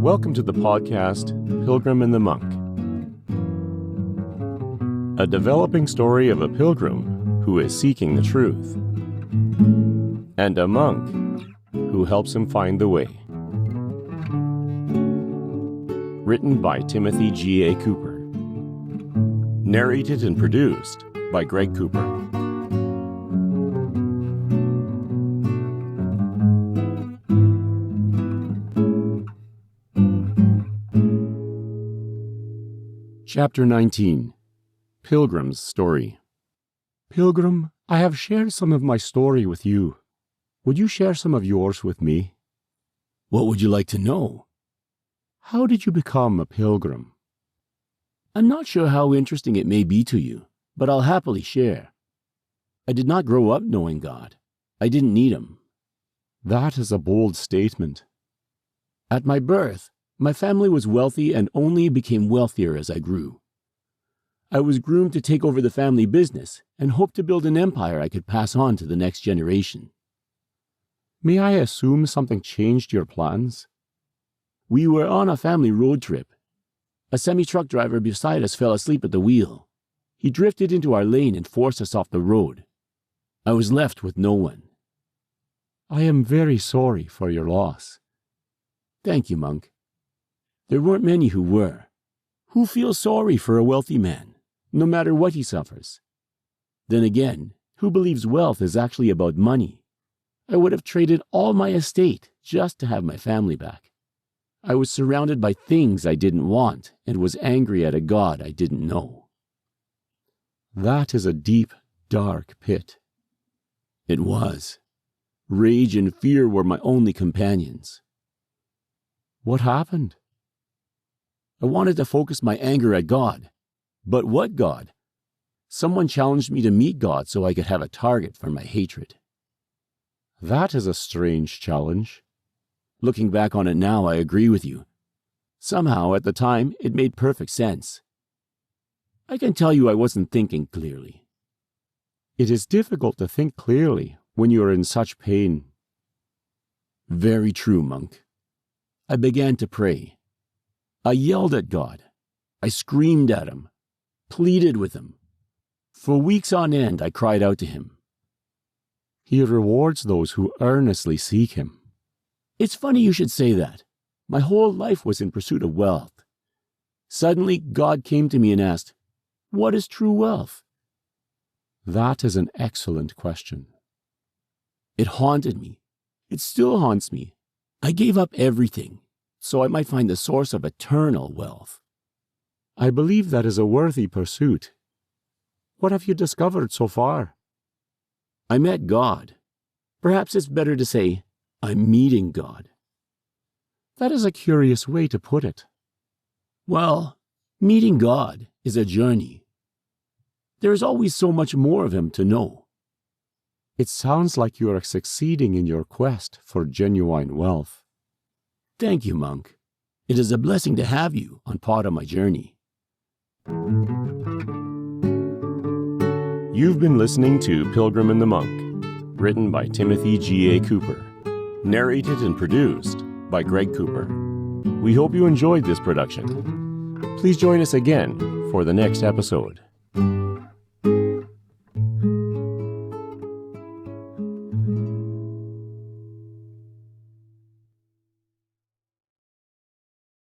Welcome to the podcast, Pilgrim and the Monk. A developing story of a pilgrim who is seeking the truth, and a monk who helps him find the way. Written by Timothy G.A. Cooper. Narrated and produced by Greg Cooper. Chapter 19. Pilgrim's Story. Pilgrim, I have shared some of my story with you. Would you share some of yours with me? What would you like to know? How did you become a pilgrim? I'm not sure how interesting it may be to you, but I'll happily share. I did not grow up knowing God. I didn't need Him. That is a bold statement. At my birth, my family was wealthy and only became wealthier as I grew. I was groomed to take over the family business and hoped to build an empire I could pass on to the next generation. May I assume something changed your plans? We were on a family road trip. A semi-truck driver beside us fell asleep at the wheel. He drifted into our lane and forced us off the road. I was left with no one. I am very sorry for your loss. Thank you, monk. There weren't many who were. Who feels sorry for a wealthy man, no matter what he suffers? Then again, who believes wealth is actually about money? I would have traded all my estate just to have my family back. I was surrounded by things I didn't want and was angry at a God I didn't know. That is a deep, dark pit. It was. Rage and fear were my only companions. What happened? I wanted to focus my anger at God. But what God? Someone challenged me to meet God so I could have a target for my hatred. That is a strange challenge. Looking back on it now, I agree with you. Somehow, at the time, it made perfect sense. I can tell you I wasn't thinking clearly. It is difficult to think clearly when you are in such pain. Very true, monk. I began to pray. I yelled at God. I screamed at Him, pleaded with Him. For weeks on end, I cried out to Him. He rewards those who earnestly seek Him. It's funny you should say that. My whole life was in pursuit of wealth. Suddenly, God came to me and asked, "What is true wealth?" That is an excellent question. It haunted me. It still haunts me. I gave up everything so I might find the source of eternal wealth. I believe that is a worthy pursuit. What have you discovered so far? I met God. Perhaps it's better to say, I'm meeting God. That is a curious way to put it. Well, meeting God is a journey. There is always so much more of Him to know. It sounds like you are succeeding in your quest for genuine wealth. Thank you, monk. It is a blessing to have you on part of my journey. You've been listening to Pilgrim and the Monk, written by Timothy G.A. Cooper, narrated and produced by Greg Cooper. We hope you enjoyed this production. Please join us again for the next episode.